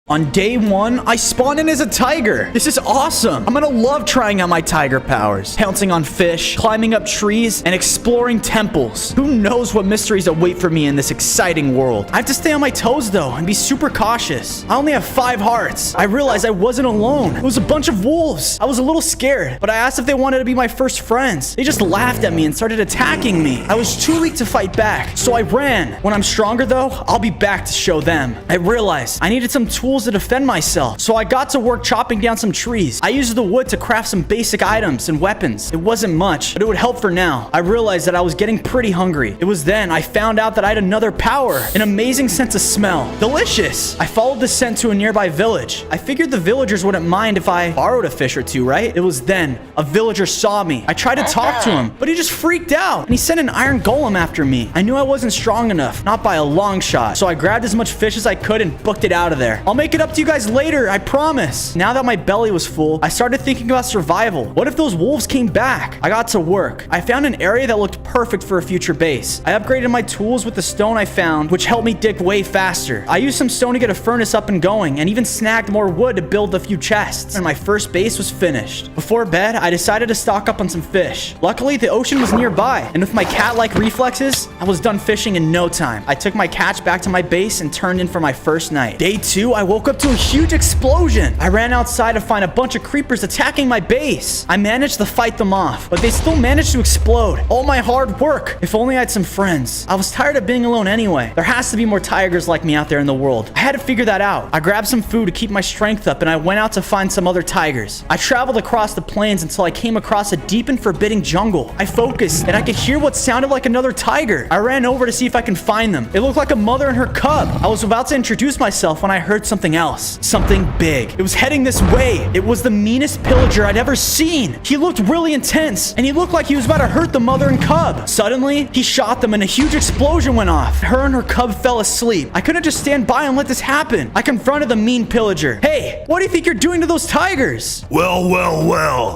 On day 1, I spawned in as a tiger. This is awesome. I'm gonna love trying out my tiger powers. Pouncing on fish, climbing up trees, and exploring temples. Who knows what mysteries await for me in this exciting world. I have to stay on my toes though and be super cautious. I only have 5 hearts. I realized I wasn't alone. It was a bunch of wolves. I was a little scared, but I asked if they wanted to be my first friends. They just laughed at me and started attacking me. I was too weak to fight back, so I ran. When I'm stronger though, I'll be back to show them. I realized I needed some tools to defend myself, so I got to work chopping down some trees. I used the wood to craft some basic items and weapons. It wasn't much, but it would help for now. I realized that I was getting pretty hungry. It was then I found out that I had another power, an amazing sense of smell. Delicious! I followed the scent to a nearby village. I figured the villagers wouldn't mind if I borrowed a fish or two, right? It was then a villager saw me. I tried to talk to him, but he just freaked out and he sent an iron golem after me. I knew I wasn't strong enough, not by a long shot, so I grabbed as much fish as I could and booked it out of there. I'll make it up to you guys later, I promise. Now that my belly was full, I started thinking about survival. What if those wolves came back? I got to work. I found an area that looked perfect for a future base. I upgraded my tools with the stone I found, which helped me dig way faster. I used some stone to get a furnace up and going, and even snagged more wood to build a few chests, and my first base was finished. Before bed, I decided to stock up on some fish. Luckily, the ocean was nearby, and with my cat-like reflexes, I was done fishing in no time. I took my catch back to my base and turned in for my first night. Day 2, I woke up to a huge explosion. I ran outside to find a bunch of creepers attacking my base. I managed to fight them off, but they still managed to explode. All my hard work. If only I had some friends. I was tired of being alone anyway. There has to be more tigers like me out there in the world. I had to figure that out. I grabbed some food to keep my strength up, and I went out to find some other tigers. I traveled across the plains until I came across a deep and forbidding jungle. I focused, and I could hear what sounded like another tiger. I ran over to see if I can find them. It looked like a mother and her cub. I was about to introduce myself when I heard something else. Something big. It was heading this way. It was the meanest pillager I'd ever seen. He looked really intense, and he looked like he was about to hurt the mother and cub. Suddenly, he shot them and a huge explosion went off. Her and her cub fell asleep. I couldn't just stand by and let this happen. I confronted the mean pillager. Hey, what do you think you're doing to those tigers? Well.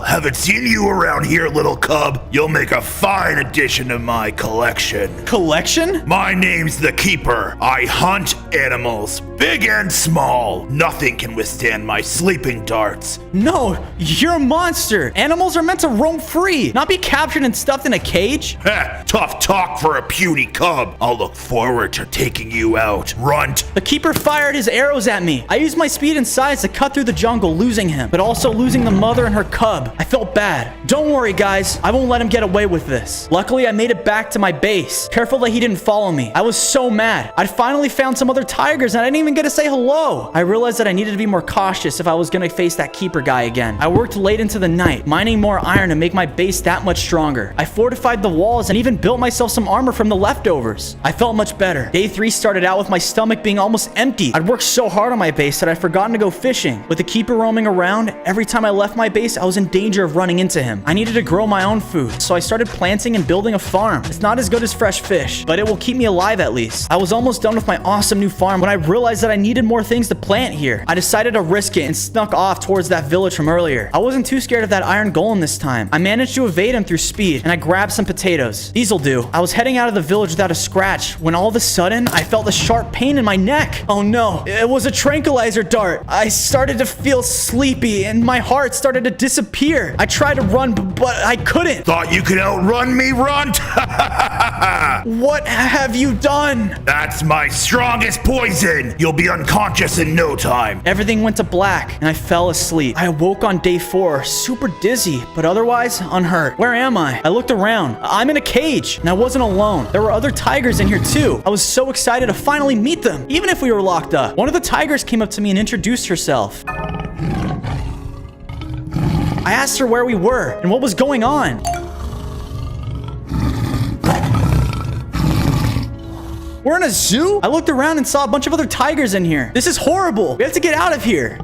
Haven't seen you around here, little cub. You'll make a fine addition to my collection. Collection? My name's the Keeper. I hunt animals, big and small. Nothing can withstand my sleeping darts. No, you're a monster. Animals are meant to roam free, not be captured and stuffed in a cage. Heh, tough talk for a puny cub. I'll look forward to taking you out, runt. The keeper fired his arrows at me. I used my speed and size to cut through the jungle, losing him, but also losing the mother and her cub. I felt bad. Don't worry, guys. I won't let him get away with this. Luckily, I made it back to my base. Careful that he didn't follow me. I was so mad. I'd finally found some other tigers, and I didn't even get to say hello. I realized that I needed to be more cautious if I was gonna face that keeper guy again. I worked late into the night, mining more iron to make my base that much stronger. I fortified the walls and even built myself some armor from the leftovers. I felt much better. Day 3 started out with my stomach being almost empty. I'd worked so hard on my base that I'd forgotten to go fishing. With the keeper roaming around, every time I left my base, I was in danger of running into him. I needed to grow my own food, so I started planting and building a farm. It's not as good as fresh fish, but it will keep me alive at least. I was almost done with my awesome new farm when I realized that I needed more things to plant here. I decided to risk it and snuck off towards that village from earlier. I wasn't too scared of that iron golem this time. I managed to evade him through speed, and I grabbed some potatoes. These'll do. I was heading out of the village without a scratch when all of a sudden, I felt a sharp pain in my neck. Oh no, it was a tranquilizer dart. I started to feel sleepy, and my heart started to disappear. I tried to run, but I couldn't. Thought you could outrun me, runt? What have you done? That's my strongest poison. You'll be unconscious in no time. Everything went to black, and I fell asleep. I awoke on day 4, super dizzy, but otherwise unhurt. Where am I? I looked around. I'm in a cage, and I wasn't alone. There were other tigers in here too. I was so excited to finally meet them, even if we were locked up. One of the tigers came up to me and introduced herself. I asked her where we were and what was going on. We're in a zoo? I looked around and saw a bunch of other tigers in here. This is horrible. We have to get out of here.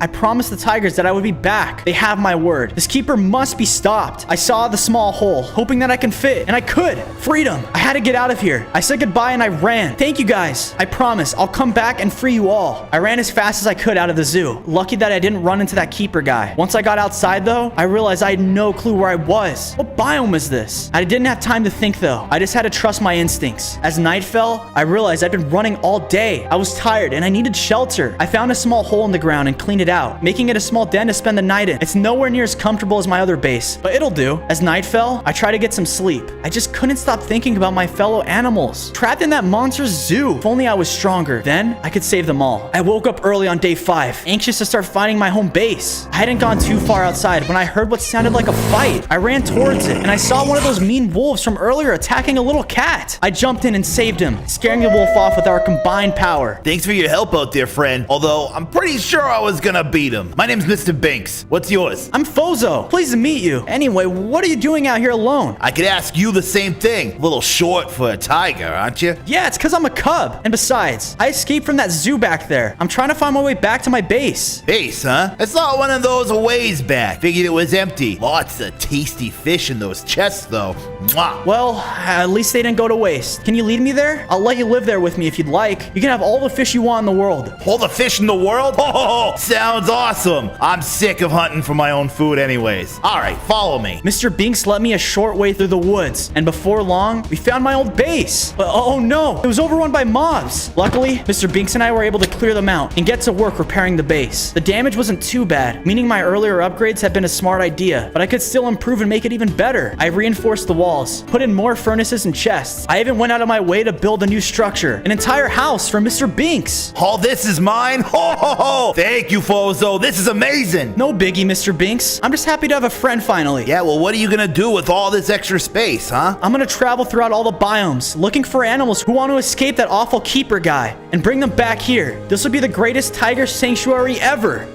I promised the tigers that I would be back. They have my word. This keeper must be stopped. I saw the small hole, hoping that I can fit, and I could. Freedom. I had to get out of here. I said goodbye and I ran. Thank you guys. I promise I'll come back and free you all. I ran as fast as I could out of the zoo. Lucky that I didn't run into that keeper guy. Once I got outside though, I realized I had no clue where I was. What biome is this? I didn't have time to think though. I just had to trust my instincts. As night fell, I realized I'd been running all day. I was tired and I needed shelter. I found a small hole in the ground and cleaned it out, making it a small den to spend the night in. It's nowhere near as comfortable as my other base, but it'll do. As night fell, I tried to get some sleep. I just couldn't stop thinking about my fellow animals, trapped in that monster's zoo. If only I was stronger, then I could save them all. I woke up early on day 5, anxious to start finding my home base. I hadn't gone too far outside when I heard what sounded like a fight. I ran towards it, and I saw one of those mean wolves from earlier attacking a little cat. I jumped in and saved him, scaring the wolf off with our combined power. Thanks for your help out there, friend. Although, I'm pretty sure I was gonna beat him. My name's Mr. Binks. What's yours? I'm Fozo. Pleased to meet you. Anyway, what are you doing out here alone? I could ask you the same thing. A little short for a tiger, aren't you? Yeah, it's because I'm a cub. And besides, I escaped from that zoo back there. I'm trying to find my way back to my base. Base, huh? I saw one of those a ways back. Figured it was empty. Lots of tasty fish in those chests, though. Mwah. Well, at least they didn't go to waste. Can you lead me there? I'll let you live there with me if you'd like. You can have all the fish you want in the world. All the fish in the world? Oh, sounds awesome. I'm sick of hunting for my own food anyways. All right, follow me. Mr. Binks led me a short way through the woods, and before long, we found my old base. But oh no, it was overrun by mobs. Luckily, Mr. Binks and I were able to clear them out and get to work repairing the base. The damage wasn't too bad, meaning my earlier upgrades had been a smart idea, but I could still improve and make it even better. I reinforced the walls, put in more furnaces and chests. I even went out of my way to build a new structure, an entire house for Mr. Binks. All this is mine? Ho, ho, ho. Thank you, Fozo. This is amazing. No biggie, Mr. Binks. I'm just happy to have a friend finally. Yeah, well, what are you gonna do with all this extra space, huh? I'm gonna travel throughout all the biomes, looking for animals who want to escape that awful keeper guy and bring them back here. This will be the greatest tiger sanctuary ever.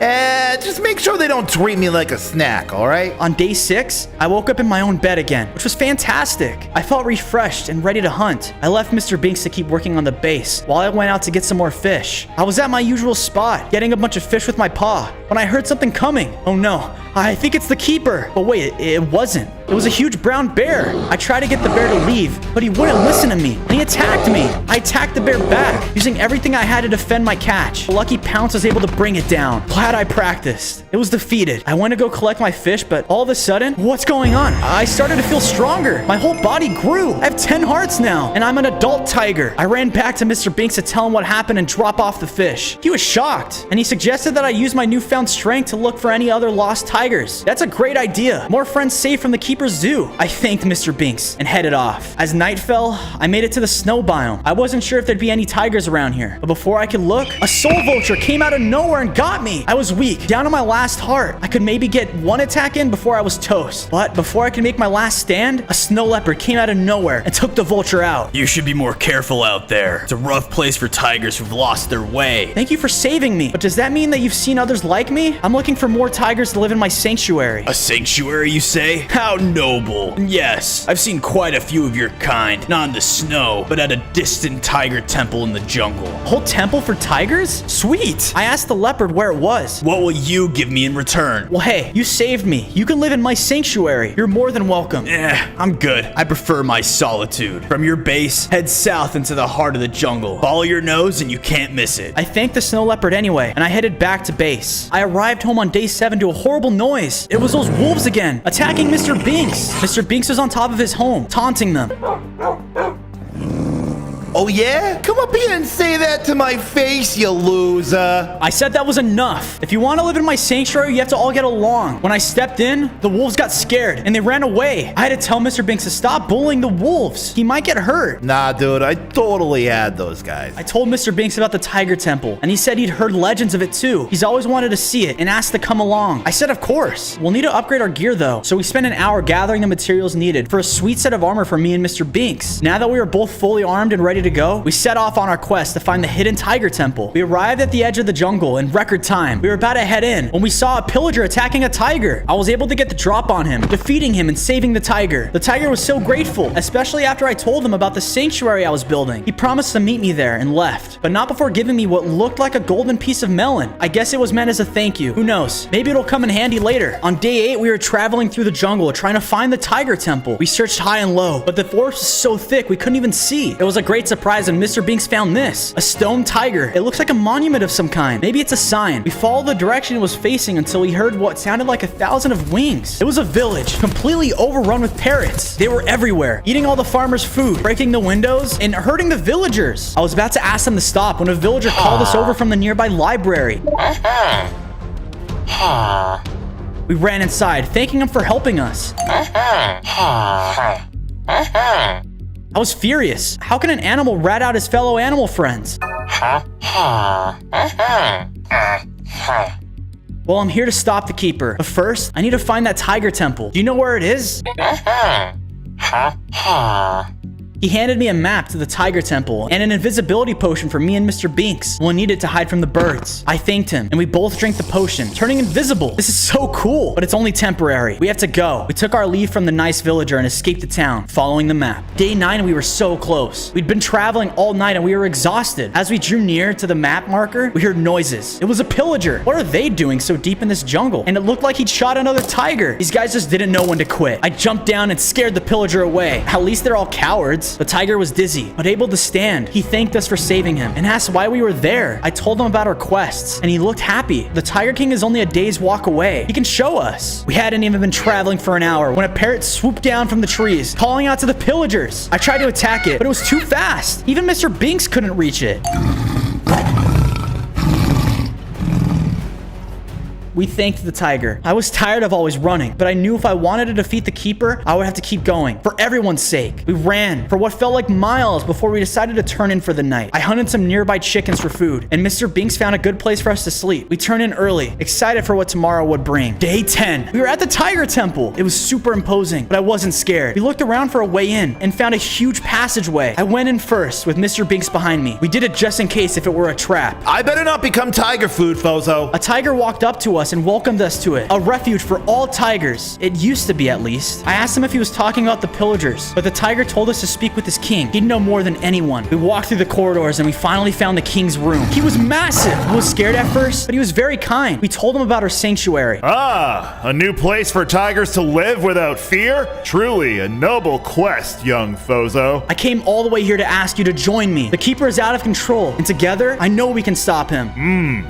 Just make sure they don't treat me like a snack, all right? On day 6, I woke up in my own bed again, which was fantastic. I felt refreshed and ready to hunt. I left Mr. Binks to keep working on the base while I went out to get some more fish. I was at my usual spot, getting a bunch of fish with my paw, when I heard something coming. Oh no, I think it's the keeper. But wait, it wasn't. It was a huge brown bear. I tried to get the bear to leave, but he wouldn't listen to me, and he attacked me. I attacked the bear back, using everything I had to defend my catch. Lucky Pounce was able to bring it down. Glad I practiced. It was defeated. I went to go collect my fish, but all of a sudden, what's going on? I started to feel stronger. My whole body grew. I have 10 hearts now, and I'm an adult tiger. I ran back to Mr. Binks to tell him what happened and drop off the fish. He was shocked, and he suggested that I use my newfound strength to look for any other lost tigers. That's a great idea. More friends saved from the keeper's zoo. I thanked Mr. Binks and headed off. As night fell, I made it to the snow biome. I wasn't sure if there'd be any tigers around here, but before I could look, a soul vulture came out of nowhere and got me. I was weak, down to my last heart. I could maybe get one attack in before I was toast. But before I could make my last stand, a snow leopard came out of nowhere and took the vulture out. You should be more careful out there. It's a rough place for tigers who've lost their way. Thank you for saving me. But does that mean that you've seen others like me? I'm looking for more tigers to live in my sanctuary. A sanctuary, you say? How noble. Yes, I've seen quite a few of your kind, not in the snow, but at a distant tiger temple in the jungle. A whole temple for tigers? Sweet. I asked the leopard where it was. What will you give me in return? Well, hey, you saved me. You can live in my sanctuary. You're more than welcome. I'm good. I prefer my solitude. From your base, head south into the heart of the jungle. Follow your nose and you can't miss it. I thanked the snow leopard anyway, and I headed back to base. I arrived home on day 7 to a horrible noise. It was those wolves again, attacking Mr. Binks. Mr. Binks was on top of his home, taunting them. Oh yeah? Come up here and say that to my face, you loser. I said that was enough. If you want to live in my sanctuary, you have to all get along. When I stepped in, the wolves got scared and they ran away. I had to tell Mr. Binks to stop bullying the wolves. He might get hurt. Nah, dude, I totally had those guys. I told Mr. Binks about the tiger temple, and he said he'd heard legends of it too. He's always wanted to see it and asked to come along. I said of course. We'll need to upgrade our gear though, so we spent an hour gathering the materials needed for a sweet set of armor for me and Mr. Binks. Now that we were both fully armed and ready to go, we set off on our quest to find the hidden tiger temple. We arrived at the edge of the jungle in record time. We were about to head in when we saw a pillager attacking a tiger. I was able to get the drop on him, defeating him and saving the tiger. The tiger was so grateful, especially after I told him about the sanctuary I was building. He promised to meet me there and left. first, but not before giving me what looked like a golden piece of melon. I guess it was meant as a thank you. Who knows? Maybe it'll come in handy later. On day 8, we were traveling through the jungle trying to find the tiger temple. We searched high and low, but the forest was so thick we couldn't even see. It was a great surprise when Mr. Binks found this. A stone tiger. It looks like a monument of some kind. Maybe it's a sign. We followed the direction it was facing until we heard what sounded like 1,000 of wings. It was a village, completely overrun with parrots. They were everywhere, eating all the farmers' food, breaking the windows, and hurting the villagers. I was about to ask them to stop when a villager called us over from the nearby library. We ran inside, thanking him for helping us. I was furious. How can an animal rat out his fellow animal friends? Well, I'm here to stop the keeper. But first, I need to find that tiger temple. Do you know where it is? He handed me a map to the tiger temple and an invisibility potion for me and Mr. Binks. We'll need it to hide from the birds. I thanked him, and we both drank the potion, turning invisible. This is so cool, but it's only temporary. We have to go. We took our leave from the nice villager and escaped the town, following the map. Day 9, we were so close. We'd been traveling all night and we were exhausted. As we drew near to the map marker, we heard noises. It was a pillager. What are they doing so deep in this jungle? And it looked like he'd shot another tiger. These guys just didn't know when to quit. I jumped down and scared the pillager away. At least they're all cowards. The tiger was dizzy, but able to stand. He thanked us for saving him and asked why we were there. I told him about our quests, and he looked happy. The Tiger King is only a day's walk away. He can show us. We hadn't even been traveling for an hour when a parrot swooped down from the trees, calling out to the pillagers. I tried to attack it, but it was too fast. Even Mr. Binks couldn't reach it. We thanked the tiger. I was tired of always running, but I knew if I wanted to defeat the keeper, I would have to keep going. For everyone's sake. We ran for what felt like miles before we decided to turn in for the night. I hunted some nearby chickens for food, and Mr. Binks found a good place for us to sleep. We turned in early, excited for what tomorrow would bring. Day 10. We were at the tiger temple. It was super imposing, but I wasn't scared. We looked around for a way in and found a huge passageway. I went in first with Mr. Binks behind me. We did it just in case if it were a trap. I better not become tiger food, Fozo. A tiger walked up to us and welcomed us to it. A refuge for all tigers. It used to be, at least. I asked him if he was talking about the pillagers, but the tiger told us to speak with his king. He'd know more than anyone. We walked through the corridors and we finally found the king's room. He was massive. I was scared at first, but he was very kind. We told him about our sanctuary. Ah, a new place for tigers to live without fear? Truly a noble quest, young Fozo. I came all the way here to ask you to join me. The keeper is out of control, and together, I know we can stop him.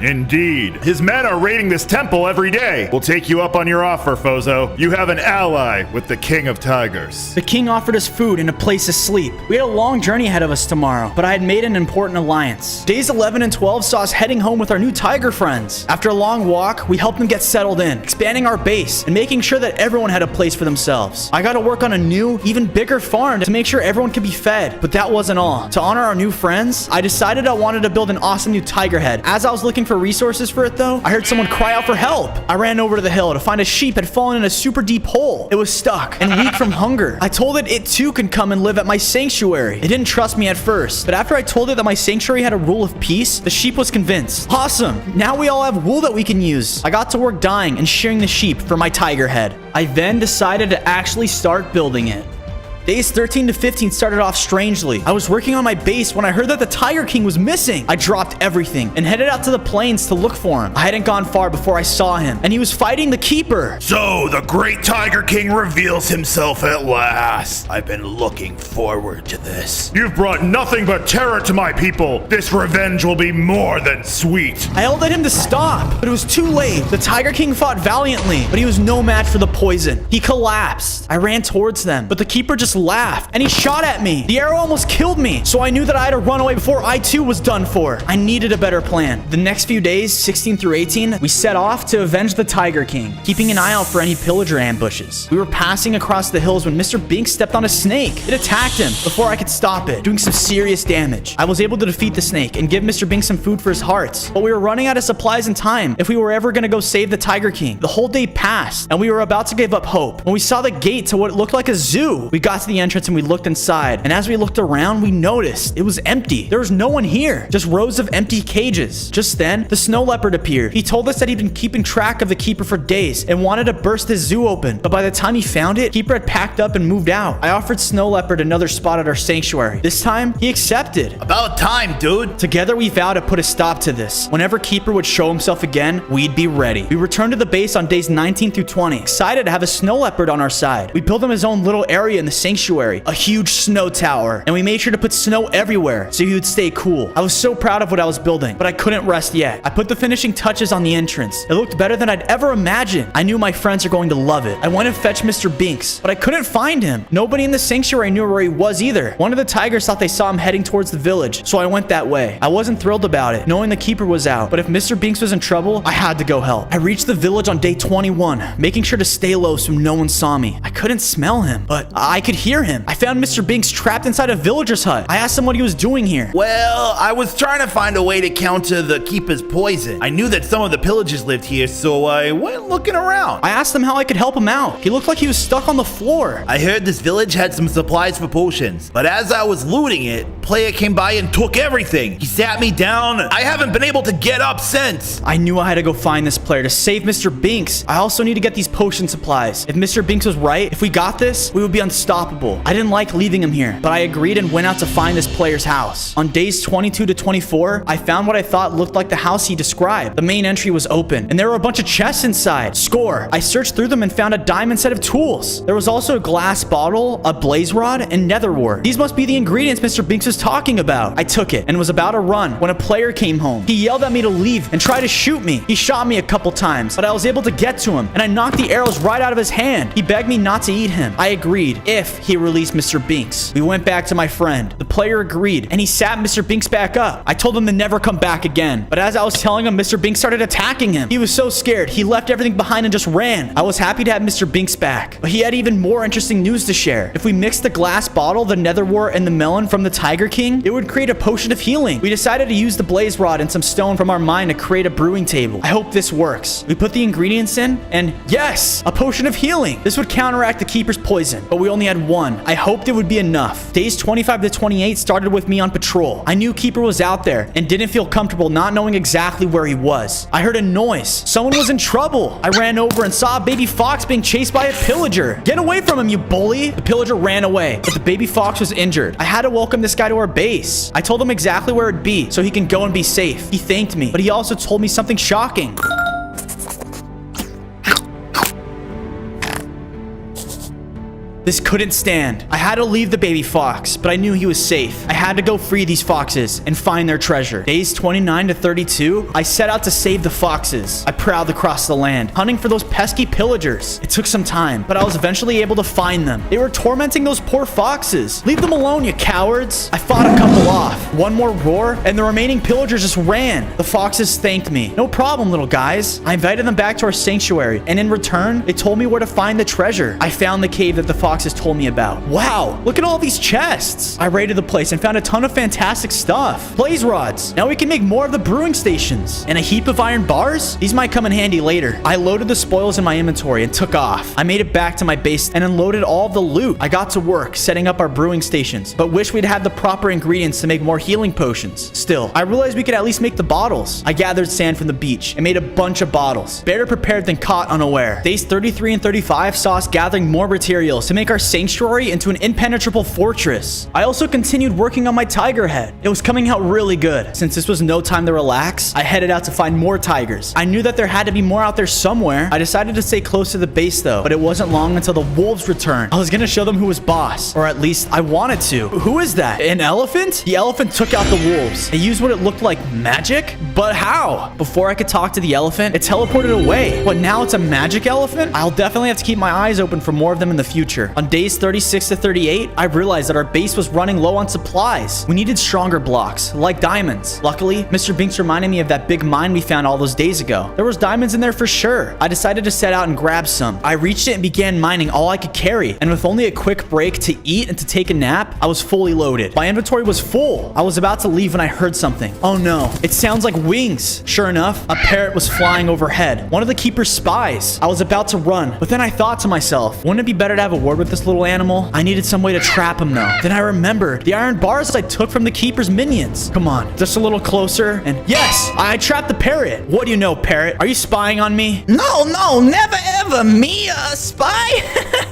Indeed. His men are raiding this temple every day. We'll take you up on your offer, Fozo. You have an ally with the King of Tigers. The king offered us food and a place to sleep. We had a long journey ahead of us tomorrow, but I had made an important alliance. Days 11 and 12 saw us heading home with our new tiger friends. After a long walk, we helped them get settled in, expanding our base and making sure that everyone had a place for themselves. I got to work on a new, even bigger farm to make sure everyone could be fed, but that wasn't all. To honor our new friends, I decided I wanted to build an awesome new tiger head. As I was looking for resources for it though, I heard someone cry out for help. I ran over to the hill to find a sheep had fallen in a super deep hole. It was stuck and weak from hunger. I told it too could come and live at my sanctuary. It didn't trust me at first, but after I told it that my sanctuary had a rule of peace, the sheep was convinced. Awesome! Now we all have wool that we can use. I got to work dyeing and shearing the sheep for my tiger head. I then decided to actually start building it. Days 13 to 15 started off strangely. I was working on my base when I heard that the Tiger King was missing. I dropped everything and headed out to the plains to look for him. I hadn't gone far before I saw him, and he was fighting the keeper. So, the great Tiger King reveals himself at last. I've been looking forward to this. You've brought nothing but terror to my people. This revenge will be more than sweet. I yelled at him to stop, but it was too late. The Tiger King fought valiantly, but he was no match for the poison. He collapsed. I ran towards them, but the keeper just laughed and he shot at me. The arrow almost killed me, so I knew that I had to run away before I too was done for. I needed a better plan. The next few days, 16 through 18, we set off to avenge the Tiger King, keeping an eye out for any pillager ambushes. We were passing across the hills when Mr. Binks stepped on a snake. It attacked him before I could stop it, doing some serious damage. I was able to defeat the snake and give Mr. Binks some food for his hearts, but we were running out of supplies and time if we were ever going to go save the Tiger King. The whole day passed, and we were about to give up hope when we saw the gate to what looked like a zoo. We got to to the entrance and we looked inside. And as we looked around, we noticed it was empty. There was no one here, just rows of empty cages. Just then, the snow leopard appeared. He told us that he'd been keeping track of the keeper for days and wanted to burst his zoo open. But by the time he found it, keeper had packed up and moved out. I offered Snow Leopard another spot at our sanctuary. This time, he accepted. About time, dude. Together, we vowed to put a stop to this. Whenever Keeper would show himself again, we'd be ready. We returned to the base on days 19 through 20, excited to have a Snow Leopard on our side. We built him his own little area in the sanctuary, a huge snow tower, and we made sure to put snow everywhere so he would stay cool. I was so proud of what I was building, but I couldn't rest yet. I put the finishing touches on the entrance. It looked better than I'd ever imagined. I knew my friends are going to love it. I went and fetched Mr. Binks, but I couldn't find him. Nobody in the sanctuary knew where he was either. One of the tigers thought they saw him heading towards the village, so I went that way. I wasn't thrilled about it, knowing the keeper was out, but if Mr. Binks was in trouble, I had to go help. I reached the village on day 21, making sure to stay low so no one saw me. I couldn't smell him, but I could hear him. I found Mr. Binks trapped inside a villager's hut. I asked him what he was doing here. Well, I was trying to find a way to counter the keeper's poison. I knew that some of the pillagers lived here, so I went looking around. I asked him how I could help him out. He looked like he was stuck on the floor. I heard this village had some supplies for potions, but as I was looting it, player came by and took everything. He sat me down. I haven't been able to get up since. I knew I had to go find this player to save Mr. Binks. I also need to get these potion supplies. If Mr. Binks was right, if we got this, we would be unstoppable. I didn't like leaving him here, but I agreed and went out to find this player's house. On days 22 to 24, I found what I thought looked like the house he described. The main entry was open, and there were a bunch of chests inside. Score! I searched through them and found a diamond set of tools. There was also a glass bottle, a blaze rod, and nether wart. These must be the ingredients Mr. Binks was talking about. I took it and was about to run when a player came home. He yelled at me to leave and tried to shoot me. He shot me a couple times, but I was able to get to him, and I knocked the arrows right out of his hand. He begged me not to eat him. I agreed if he released Mr. Binks. We went back to my friend. The player agreed, and he sat Mr. Binks back up. I told him to never come back again, but as I was telling him, Mr. Binks started attacking him. He was so scared, he left everything behind and just ran. I was happy to have Mr. Binks back, but he had even more interesting news to share. If we mixed the glass bottle, the nether wart, and the melon from the Tiger King, it would create a potion of healing. We decided to use the blaze rod and some stone from our mine to create a brewing table. I hope this works. We put the ingredients in, and yes, a potion of healing. This would counteract the keeper's poison, but we only had one. I hoped it would be enough. Days 25 to 28 started with me on patrol. I knew Keeper was out there and didn't feel comfortable not knowing exactly where he was. I heard a noise. Someone was in trouble. I ran over and saw a baby fox being chased by a pillager. Get away from him, you bully! The pillager ran away, but the baby fox was injured. I had to welcome this guy to our base. I told him exactly where it'd be so he can go and be safe. He thanked me, but he also told me something shocking. This couldn't stand. I had to leave the baby fox, but I knew he was safe. I had to go free these foxes and find their treasure. Days 29 to 32, I set out to save the foxes. I prowled across the land, hunting for those pesky pillagers. It took some time, but I was eventually able to find them. They were tormenting those poor foxes. Leave them alone, you cowards. I fought a couple off. One more roar, and the remaining pillagers just ran. The foxes thanked me. No problem, little guys. I invited them back to our sanctuary, and in return, they told me where to find the treasure. I found the cave that the foxes told me about. Wow, look at all these chests. I raided the place and found a ton of fantastic stuff. Blaze rods. Now we can make more of the brewing stations. And a heap of iron bars? These might come in handy later. I loaded the spoils in my inventory and took off. I made it back to my base and unloaded all of the loot. I got to work setting up our brewing stations, but wish we'd had the proper ingredients to make more healing potions. Still, I realized we could at least make the bottles. I gathered sand from the beach and made a bunch of bottles. Better prepared than caught unaware. Days 33 and 35 saw us gathering more materials to make our sanctuary into an impenetrable fortress. I also continued working on my tiger head. It was coming out really good. Since this was no time to relax, I headed out to find more tigers. I knew that there had to be more out there somewhere. I decided to stay close to the base though, but it wasn't long until the wolves returned. I was gonna show them who was boss, or at least I wanted to. Who is that? An elephant? The elephant took out the wolves. They used what it looked like magic? But how? Before I could talk to the elephant, it teleported away. What, now it's a magic elephant? I'll definitely have to keep my eyes open for more of them in the future. On days 36 to 38, I realized that our base was running low on supplies. We needed stronger blocks, like diamonds. Luckily, Mr. Binks reminded me of that big mine we found all those days ago. There was diamonds in there for sure. I decided to set out and grab some. I reached it and began mining all I could carry, and with only a quick break to eat and to take a nap, I was fully loaded. My inventory was full. I was about to leave when I heard something. Oh no, it sounds like wings. Sure enough, a parrot was flying overhead. One of the keeper's spies. I was about to run, but then I thought to myself, wouldn't it be better to have a word hard with this little animal. I needed some way to trap him though. Then I remembered the iron bars I took from the keeper's minions. Come on, just a little closer. And yes, I trapped the parrot. What do you know, parrot? Are you spying on me? No, never ever. Me, spy?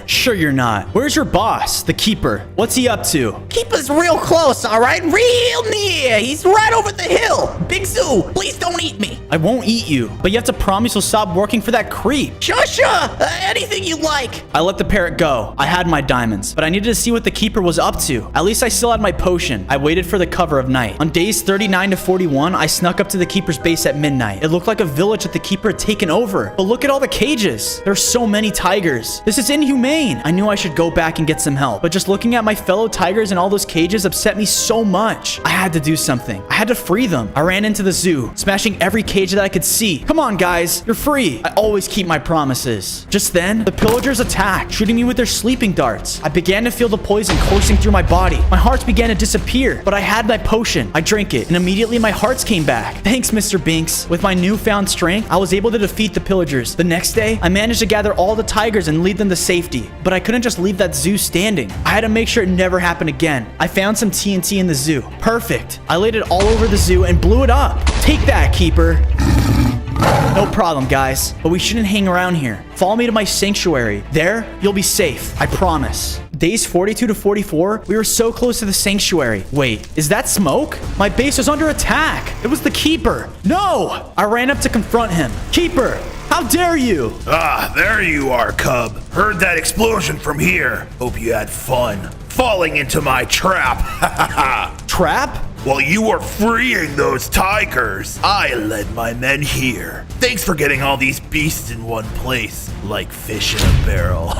Sure you're not. Where's your boss, the keeper? What's he up to? Keep us real close, all right? Real near. He's right over the hill. Big Zoo, please don't eat me. I won't eat you, but you have to promise you'll stop working for that creep. Sure. Anything you like. I let the parrot go. I had my diamonds, but I needed to see what the keeper was up to. At least I still had my potion. I waited for the cover of night. On days 39 to 41, I snuck up to the keeper's base at midnight. It looked like a village that the keeper had taken over. But look at all the cages. There's so many tigers. This is inhumane. I knew I should go back and get some help, but just looking at my fellow tigers and all those cages upset me so much. I had to do something. I had to free them. I ran into the zoo, smashing every cage that I could see. Come on, guys. You're free. I always keep my promises. Just then, the pillagers attacked, shooting me with their sleeping darts. I began to feel the poison coursing through my body. My hearts began to disappear, but I had my potion. I drank it, and immediately my hearts came back. Thanks, Mr. Binks. With my newfound strength, I was able to defeat the pillagers. The next day, I managed to gather all the tigers and lead them to safety, but I couldn't just leave that zoo standing. I had to make sure it never happened again. I found some TNT in the zoo. Perfect. I laid it all over the zoo and blew it up. Take that, keeper. No problem, guys, but we shouldn't hang around here. Follow me to my sanctuary. There, you'll be safe. I promise. Days 42 to 44, we were so close to the sanctuary. Wait, is that smoke? My base was under attack. It was the keeper. No! I ran up to confront him. Keeper, how dare you? Ah, there you are, cub. Heard that explosion from here. Hope you had fun falling into my trap. Ha ha ha. Trap? While you were freeing those tigers, I led my men here. Thanks for getting all these beasts in one place, like fish in a barrel.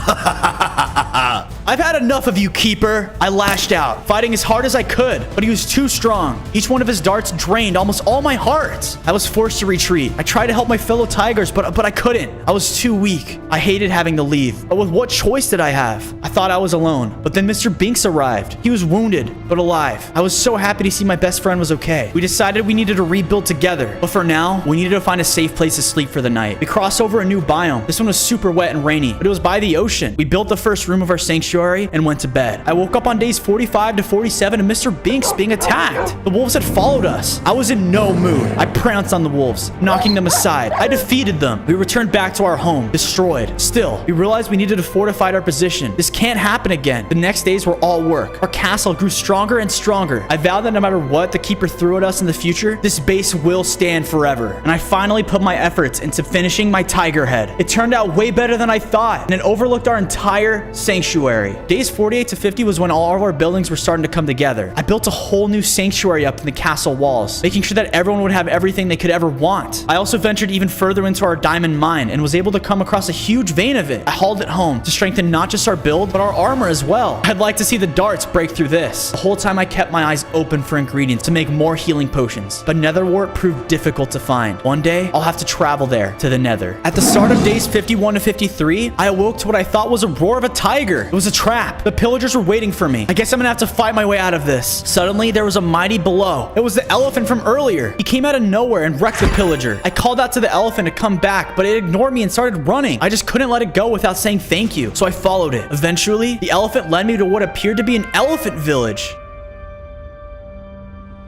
I've had enough of you, Keeper. I lashed out, fighting as hard as I could, but he was too strong. Each one of his darts drained almost all my hearts. I was forced to retreat. I tried to help my fellow tigers, but I couldn't. I was too weak. I hated having to leave, but with what choice did I have? I thought I was alone, but then Mr. Binks arrived. He was wounded, but alive. I was so happy to see my best friend was okay. We decided we needed to rebuild together, but for now, we needed to find a safe place to sleep for the night. We crossed over a new biome. This one was super wet and rainy, but it was by the ocean. We built the first room of our sanctuary and went to bed. I woke up on days 45 to 47 to Mr. Binks being attacked. The wolves had followed us. I was in no mood. I pounced on the wolves, knocking them aside. I defeated them. We returned back to our home, destroyed. Still, we realized we needed to fortify our position. This can't happen again. The next days were all work. Our castle grew stronger and stronger. I vowed that no matter what the keeper threw at us in the future, this base will stand forever. And I finally put my efforts into finishing my tiger head. It turned out way better than I thought, and it overlooked our entire sanctuary. Days 48 to 50 was when all of our buildings were starting to come together. I built a whole new sanctuary up in the castle walls, making sure that everyone would have everything they could ever want. I also ventured even further into our diamond mine and was able to come across a huge vein of it. I hauled it home to strengthen not just our build, but our armor as well. I'd like to see the darts break through this. The whole time I kept my eyes open for ingredients to make more healing potions, but netherwort proved difficult to find. One day, I'll have to travel there to the nether. At the start of days 51 to 53, I awoke to what I thought was a roar of a tiger. It was a trap. The pillagers were waiting for me. I guess I'm gonna have to fight my way out of this. Suddenly, there was a mighty blow. It was the elephant from earlier. He came out of nowhere and wrecked the pillager. I called out to the elephant to come back, but it ignored me and started running. I just couldn't let it go without saying thank you, so I followed it. Eventually, the elephant led me to what appeared to be an elephant village.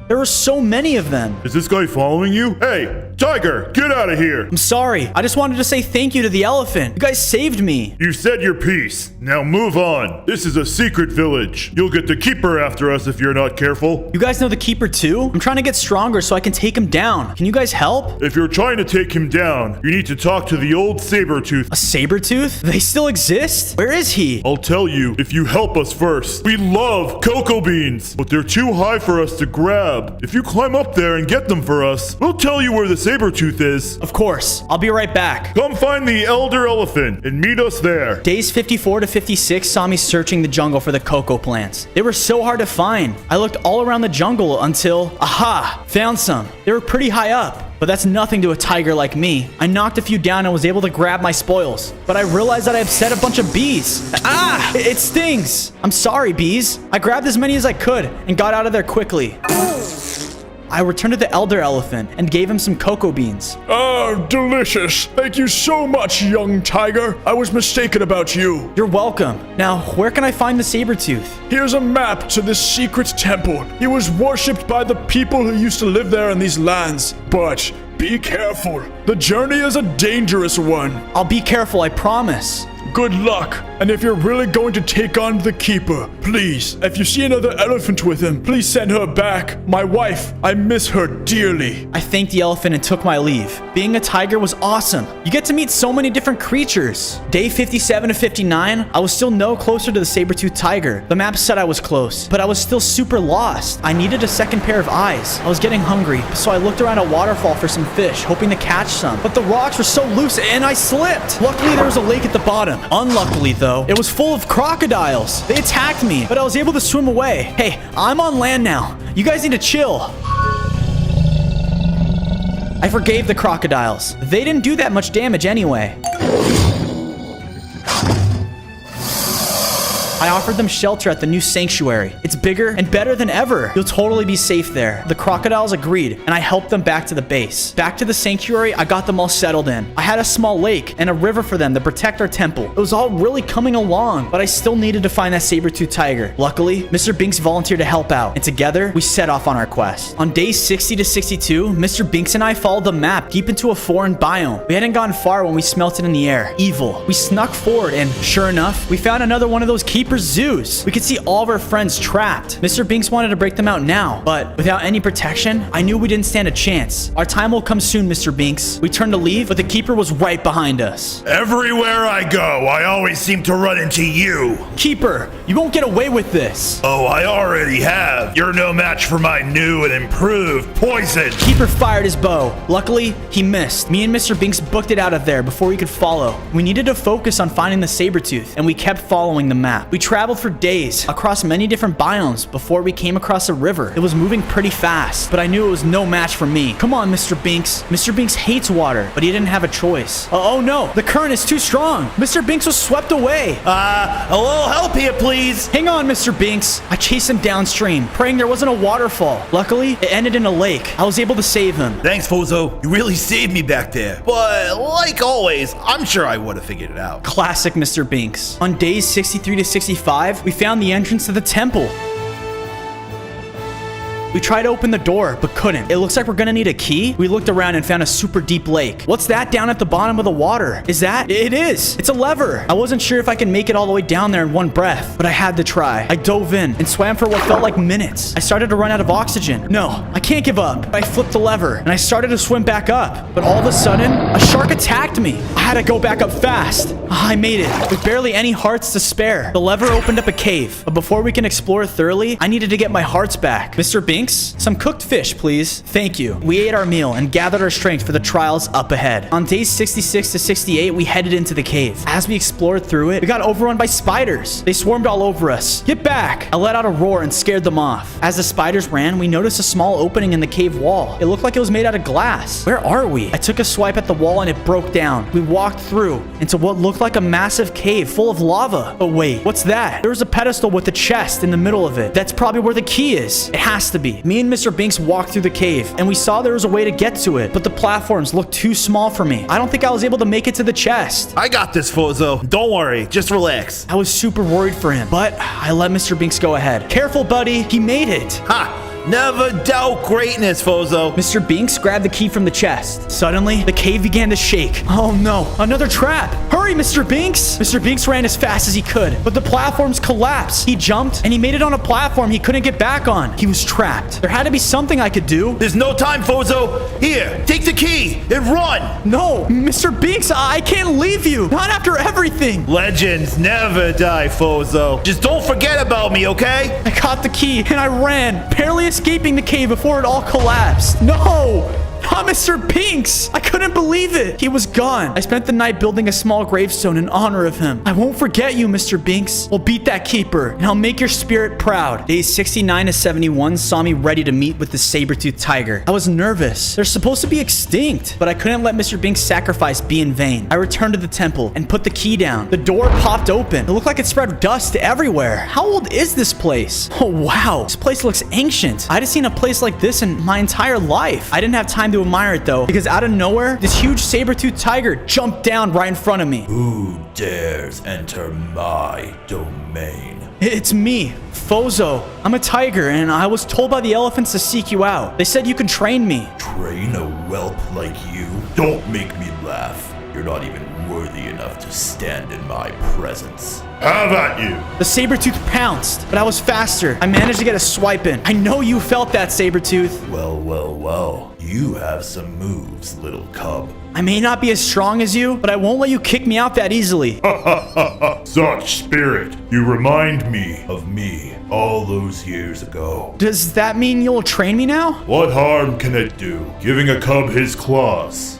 There were so many of them. Is this guy following you? Hey, tiger, get out of here. I'm sorry. I just wanted to say thank you to the elephant. You guys saved me. You said your piece. Now move on. This is a secret village. You'll get the keeper after us if you're not careful. You guys know the keeper too? I'm trying to get stronger so I can take him down. Can you guys help? If you're trying to take him down, you need to talk to the old saber-tooth. A saber-tooth? They still exist? Where is he? I'll tell you if you help us first. We love cocoa beans, but they're too high for us to grab. If you climb up there and get them for us, we'll tell you where the saber-tooth is. Of course. I'll be right back. Come find the elder elephant and meet us there. Days 54 to 56 saw me searching the jungle for the cocoa plants. They were so hard to find. I looked all around the jungle until, aha, found some. They were pretty high up. But that's nothing to a tiger like me. I knocked a few down and was able to grab my spoils. But I realized that I upset a bunch of bees. Ah! It stings. I'm sorry, bees. I grabbed as many as I could and got out of there quickly. I returned to the elder elephant and gave him some cocoa beans. Oh, delicious. Thank you so much, young tiger. I was mistaken about you. You're welcome. Now, where can I find the saber-tooth? Here's a map to this secret temple. He was worshipped by the people who used to live there in these lands. But be careful. The journey is a dangerous one. I'll be careful, I promise. Good luck. And if you're really going to take on the keeper, please, if you see another elephant with him, please send her back. My wife, I miss her dearly. I thanked the elephant and took my leave. Being a tiger was awesome. You get to meet so many different creatures. Day 57 to 59, I was still no closer to the saber-toothed tiger. The map said I was close, but I was still super lost. I needed a second pair of eyes. I was getting hungry, so I looked around a waterfall for some fish, hoping to catch some. But the rocks were so loose and I slipped. Luckily, there was a lake at the bottom. Unluckily, though, it was full of crocodiles. They attacked me, but I was able to swim away. Hey, I'm on land now. You guys need to chill. I forgave the crocodiles. They didn't do that much damage anyway. I offered them shelter at the new sanctuary. It's bigger and better than ever. You'll totally be safe there. The crocodiles agreed, and I helped them back to the base. Back to the sanctuary, I got them all settled in. I had a small lake and a river for them to protect our temple. It was all really coming along, but I still needed to find that saber-toothed tiger. Luckily, Mr. Binks volunteered to help out, and together, we set off on our quest. On days 60 to 62, Mr. Binks and I followed the map deep into a foreign biome. We hadn't gone far when we smelt it in the air. Evil. We snuck forward, and sure enough, we found another one of those keepers zoos. We could see all of our friends trapped. Mr. Binks wanted to break them out now, but without any protection, I knew we didn't stand a chance. Our time will come soon, Mr. Binks. We turned to leave, but the keeper was right behind us. Everywhere I go, I always seem to run into you. Keeper, you won't get away with this. Oh, I already have. You're no match for my new and improved poison. Keeper fired his bow. Luckily, he missed. Me and Mr. Binks booked it out of there before we could follow. We needed to focus on finding the saber-tooth, and we kept following the map. We traveled for days across many different biomes before we came across a river. It was moving pretty fast, but I knew it was no match for me. Come on, Mr. Binks. Mr. Binks hates water, but he didn't have a choice. Oh no, the current is too strong. Mr. Binks was swept away. A little help here, please. Hang on, Mr. Binks. I chased him downstream, praying there wasn't a waterfall. Luckily, it ended in a lake. I was able to save him. Thanks, Fozo. You really saved me back there. But like always, I'm sure I would have figured it out. Classic Mr. Binks. On days 63 to 65, we found the entrance to the temple. We tried to open the door, but couldn't. It looks like we're gonna need a key. We looked around and found a super deep lake. What's that down at the bottom of the water? Is that? It is. It's a lever. I wasn't sure if I could make it all the way down there in one breath, but I had to try. I dove in and swam for what felt like minutes. I started to run out of oxygen. No, I can't give up. I flipped the lever and I started to swim back up. But all of a sudden, a shark attacked me. I had to go back up fast. I made it with barely any hearts to spare. The lever opened up a cave, but before we can explore thoroughly, I needed to get my hearts back. Mr. Binks, some cooked fish, please. Thank you. We ate our meal and gathered our strength for the trials up ahead. On days 66 to 68, we headed into the cave. As we explored through it, we got overrun by spiders. They swarmed all over us. Get back! I let out a roar and scared them off. As the spiders ran, we noticed a small opening in the cave wall. It looked like it was made out of glass. Where are we? I took a swipe at the wall and it broke down. We walked through into what looked like a massive cave full of lava. But wait, what's that? There was a pedestal with a chest in the middle of it. That's probably where the key is. It has to be. Me and Mr. Binks walked through the cave, and we saw there was a way to get to it, but the platforms looked too small for me. I don't think I was able to make it to the chest. I got this, Fozo. Don't worry. Just relax. I was super worried for him, but I let Mr. Binks go ahead. Careful, buddy. He made it. Ha! Never doubt greatness, Fozo. Mr. Binks grabbed the key from the chest. Suddenly, the cave began to shake. Oh no, another trap. Hurry, Mr. Binks. Mr. Binks ran as fast as he could, but the platforms collapsed. He jumped, and he made it on a platform he couldn't get back on. He was trapped. There had to be something I could do. There's no time, Fozo. Here, take the key and run. No, Mr. Binks, I can't leave you. Not after everything. Legends never die, Fozo. Just don't forget about me, okay? I caught the key, and I ran, barely escaping the cave before it all collapsed. No! not Mr. Binks. I couldn't believe it. He was gone. I spent the night building a small gravestone in honor of him. I won't forget you, Mr. Binks. We'll beat that keeper, and I'll make your spirit proud. Days 69 to 71 saw me ready to meet with the saber-toothed tiger. I was nervous. They're supposed to be extinct, but I couldn't let Mr. Binks' sacrifice be in vain. I returned to the temple and put the key down. The door popped open. It looked like it spread dust everywhere. How old is this place? Oh, wow. This place looks ancient. I hadn't seen a place like this in my entire life. I didn't have time to admire it, though, because out of nowhere, this huge saber-toothed tiger jumped down right in front of me. Who dares enter my domain? It's me, Fozo. I'm a tiger, and I was told by the elephants to seek you out. They said you can train me. Train a whelp like you? Don't make me laugh. You're not even worthy enough to stand in my presence. Have at you! The saber-tooth pounced, but I was faster. I managed to get a swipe in. I know you felt that, saber-tooth. Well. You have some moves, little cub. I may not be as strong as you, but I won't let you kick me out that easily. Such spirit. You remind me of me all those years ago. Does that mean you'll train me now? What harm can it do, giving a cub his claws?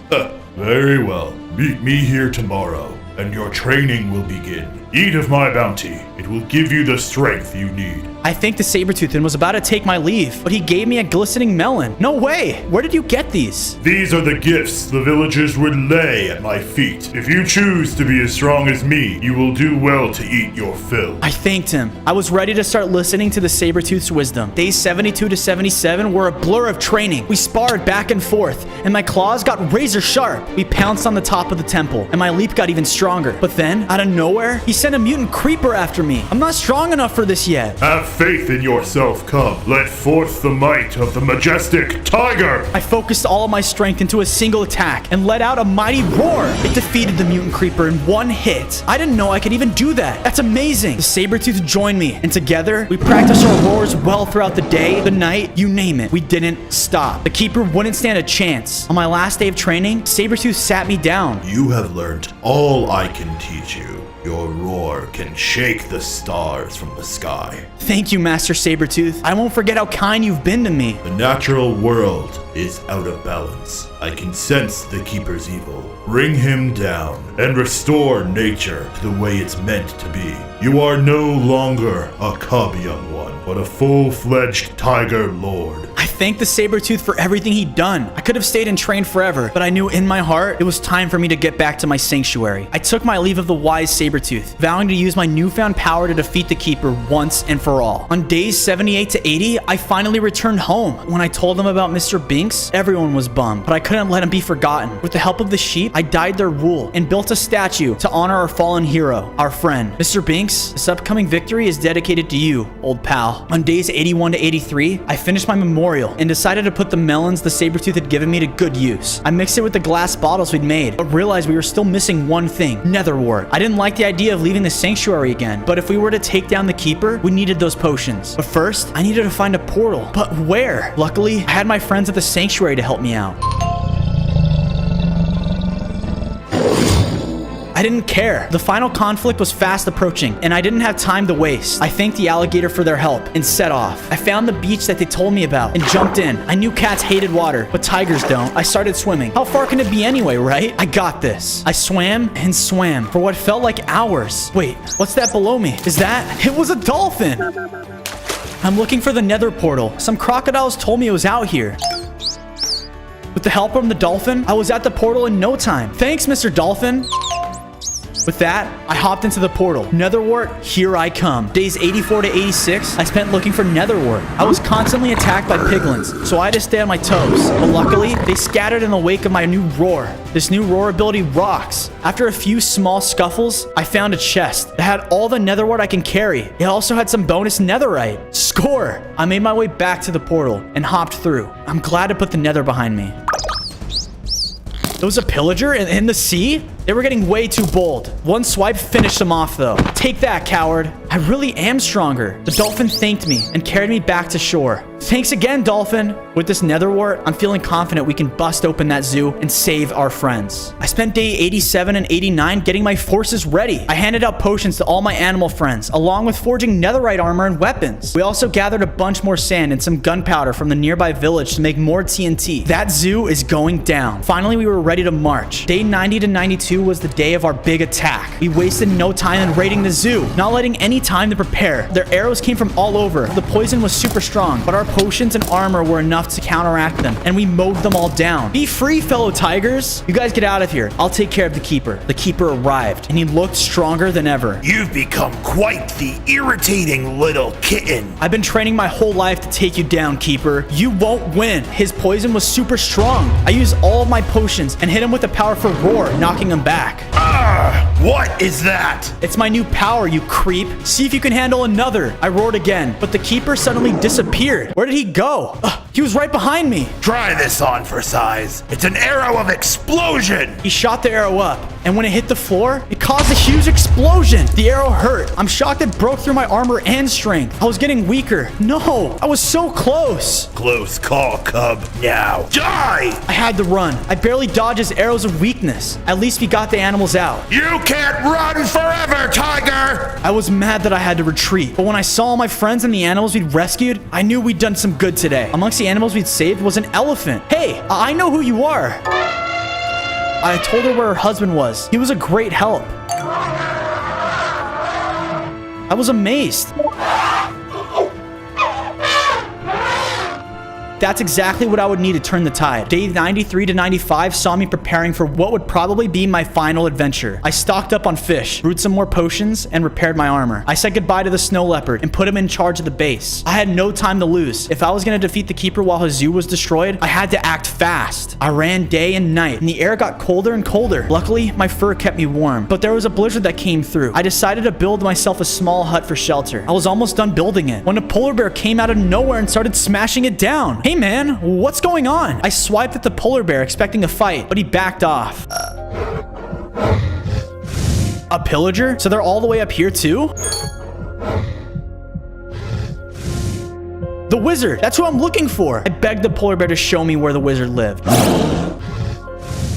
Very well. Meet me here tomorrow, and your training will begin. Eat of my bounty. It will give you the strength you need. I thanked the saber-tooth and was about to take my leave, but he gave me a glistening melon. No way! Where did you get these? These are the gifts the villagers would lay at my feet. If you choose to be as strong as me, you will do well to eat your fill. I thanked him. I was ready to start listening to the saber-tooth's wisdom. Days 72 to 77 were a blur of training. We sparred back and forth, and my claws got razor sharp. We pounced on the top of the temple, and my leap got even stronger. But then, out of nowhere, he sent a mutant creeper after me. I'm not strong enough for this yet. Have faith in yourself, cub. Let forth the might of the majestic tiger. I focused all of my strength into a single attack and let out a mighty roar. It defeated the mutant creeper in one hit. I didn't know I could even do that. That's amazing. The saber-tooth joined me, and together, we practiced our roars well throughout the day, the night, you name it. We didn't stop. The keeper wouldn't stand a chance. On my last day of training, saber-tooth sat me down. You have learned all I can teach you. Your roar can shake the stars from the sky. Thank you, Master Sabertooth. I won't forget how kind you've been to me. The natural world is out of balance. I can sense the Keeper's evil. Bring him down and restore nature to the way it's meant to be. You are no longer a cub, young one, but a full-fledged tiger lord. I thank the Sabertooth for everything he'd done. I could have stayed and trained forever, but I knew in my heart it was time for me to get back to my sanctuary. I took my leave of the wise Sabertooth, vowing to use my newfound power to defeat the Keeper once and for all. On days 78 to 80, I finally returned home. When I told them about Mr. Binks, everyone was bummed, but I couldn't let him be forgotten. With the help of the sheep, I dyed their wool and built a statue to honor our fallen hero, our friend. Mr. Binks, this upcoming victory is dedicated to you, old pal. On days 81 to 83, I finished my memorial and decided to put the melons the Sabertooth had given me to good use. I mixed it with the glass bottles we'd made, but realized we were still missing one thing, netherwort. I didn't like the idea of leaving the sanctuary again, but if we were to take down the Keeper, we needed those potions. But first, I needed to find a portal. But where? Luckily, I had my friends at the sanctuary to help me out. I didn't care. The final conflict was fast approaching, and I didn't have time to waste. I thanked the alligator for their help and set off. I found the beach that they told me about and jumped in. I knew cats hated water, but tigers don't. I started swimming. How far can it be anyway, right? I got this. I swam and swam for what felt like hours. Wait, what's that below me? Is that? It was a dolphin! I'm looking for the nether portal. Some crocodiles told me it was out here. With the help from the dolphin, I was at the portal in no time. Thanks, Mr. Dolphin. With that, I hopped into the portal. Netherwort, here I come. Days 84 to 86, I spent looking for netherwort. I was constantly attacked by piglins, so I had to stay on my toes. But luckily, they scattered in the wake of my new roar. This new roar ability rocks. After a few small scuffles, I found a chest that had all the netherwort I can carry. It also had some bonus netherite. Score! I made my way back to the portal and hopped through. I'm glad to put the nether behind me. There was a pillager in the sea? They were getting way too bold. One swipe finished them off, though. Take that, coward. I really am stronger. The dolphin thanked me and carried me back to shore. Thanks again, dolphin. With this nether wart, I'm feeling confident we can bust open that zoo and save our friends. I spent day 87 and 89 getting my forces ready. I handed out potions to all my animal friends, along with forging netherite armor and weapons. We also gathered a bunch more sand and some gunpowder from the nearby village to make more TNT. That zoo is going down. Finally, we were ready to march. Day 90 to 92 was the day of our big attack. We wasted no time in raiding the zoo, not letting any time to prepare. Their arrows came from all over. The poison was super strong, but our potions and armor were enough to counteract them, and we mowed them all down. Be free, fellow tigers. You guys get out of here. I'll take care of the keeper. The keeper arrived, and he looked stronger than ever. You've become quite the irritating little kitten. I've been training my whole life to take you down, keeper. You won't win. His poison was super strong. I used all of my potions and hit him with a powerful roar, knocking him back. What is that? It's my new power, you creep. See if you can handle another. I roared again, but the keeper suddenly disappeared. Where did he go? He was right behind me. Try this on for size. It's an arrow of explosion. He shot the arrow up, and when it hit the floor, it caused a huge explosion. The arrow hurt. I'm shocked it broke through my armor and strength. I was getting weaker. No, I was so close. Close call, cub. Now, die! I had to run. I barely dodged his arrows of weakness. At least we got the animals out. You can't run forever, tiger! I was mad that I had to retreat, but when I saw all my friends and the animals we'd rescued, I knew we'd done some good today. Amongst the animals we'd saved was an elephant. Hey, I know who you are. I told her where her husband was. He was a great help. I was amazed. That's exactly what I would need to turn the tide. Day 93 to 95 saw me preparing for what would probably be my final adventure. I stocked up on fish, brewed some more potions, and repaired my armor. I said goodbye to the snow leopard and put him in charge of the base. I had no time to lose. If I was going to defeat the keeper while his zoo was destroyed, I had to act fast. I ran day and night, and the air got colder and colder. Luckily, my fur kept me warm, but there was a blizzard that came through. I decided to build myself a small hut for shelter. I was almost done building it when a polar bear came out of nowhere and started smashing it down. Hey man, what's going on? I swiped at the polar bear expecting a fight, but he backed off. A pillager? So they're all the way up here too? The wizard! That's who I'm looking for! I begged the polar bear to show me where the wizard lived.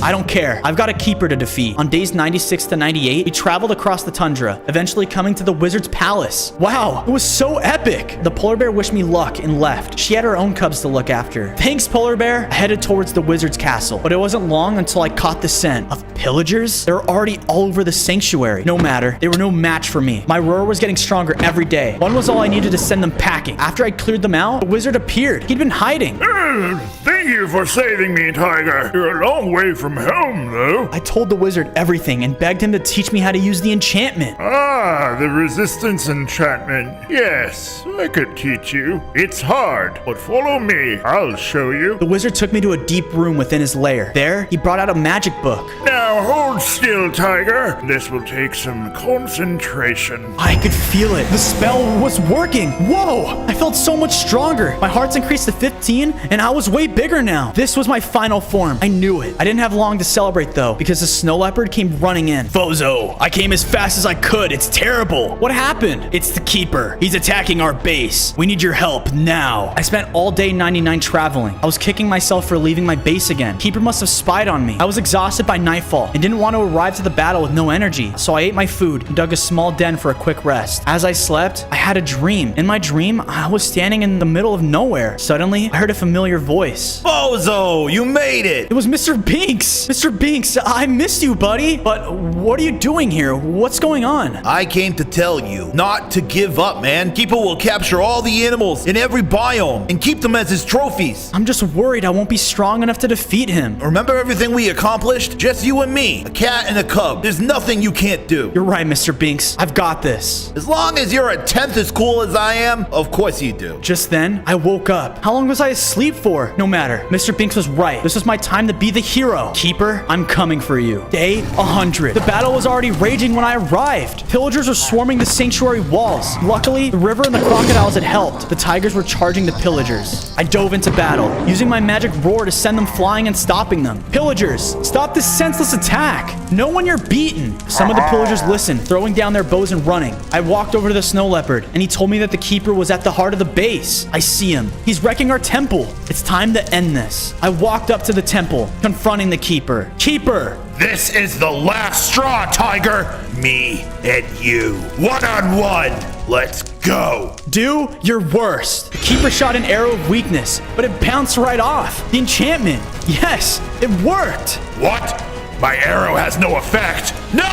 I don't care. I've got a keeper to defeat. On days 96 to 98, we traveled across the tundra, eventually coming to the wizard's palace. Wow, it was so epic. The polar bear wished me luck and left. She had her own cubs to look after. Thanks, polar bear. I headed towards the wizard's castle, but it wasn't long until I caught the scent of pillagers. They were already all over the sanctuary. No matter, they were no match for me. My roar was getting stronger every day. One was all I needed to send them packing. After I cleared them out, the wizard appeared. He'd been hiding. Thank you for saving me, Tiger. You're a long way from home, though. I told the wizard everything and begged him to teach me how to use the enchantment. Ah, the resistance enchantment. Yes, I could teach you. It's hard, but follow me. I'll show you. The wizard took me to a deep room within his lair. There, he brought out a magic book. Now hold still, Tiger. This will take some concentration. I could feel it. The spell was working. Whoa! I felt so much stronger. My heart's increased to 15, and I was way bigger now. This was my final form. I knew it. I didn't have long to celebrate, though, because the snow leopard came running in. Bozo, I came as fast as I could. It's terrible. What happened? It's the keeper. He's attacking our base. We need your help now. I spent all day 99 traveling. I was kicking myself for leaving my base again. Keeper must have spied on me. I was exhausted by nightfall and didn't want to arrive to the battle with no energy, so I ate my food and dug a small den for a quick rest. As I slept, I had a dream. In my dream, I was standing in the middle of nowhere. Suddenly, I heard a familiar voice. Bozo, you made it! It was Mr. Binks! Mr. Binks, I missed you, buddy! But what are you doing here? What's going on? I came to tell you not to give up, man. Keeper will capture all the animals in every biome and keep them as his trophies. I'm just worried I won't be strong enough to defeat him. Remember everything we accomplished? Just you and me, a cat and a cub. There's nothing you can't do. You're right, Mr. Binks. I've got this. As long as you're a tenth as cool as I am, of course you do. Just then, I woke up. How long was I asleep for? No matter. Mr. Binks was right. This was my time to be the hero. Keeper, I'm coming for you. Day 100. The battle was already raging when I arrived. Pillagers were swarming the sanctuary walls. Luckily, the river and the crocodiles had helped. The tigers were charging the pillagers. I dove into battle, using my magic roar to send them flying and stopping them. Pillagers, stop this senseless attack. No one, you're beaten. Some of the pillagers listened, throwing down their bows and running. I walked over to the snow leopard, and he told me that the keeper was at the heart of the base. I see him. He's wrecking our temple. It's time to end this. I walked up to the temple, confronting the keeper. Keeper! This is the last straw, Tiger. Me and you. One-on-one. Let's go. Do your worst. The keeper shot an arrow of weakness, but it bounced right off. The enchantment. Yes, it worked. What? My arrow has no effect. No!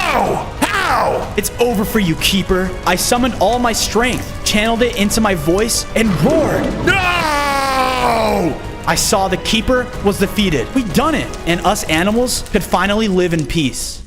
How? It's over for you, keeper. I summoned all my strength, channeled it into my voice, and roared. No! I saw the keeper was defeated. We'd done it, and us animals could finally live in peace.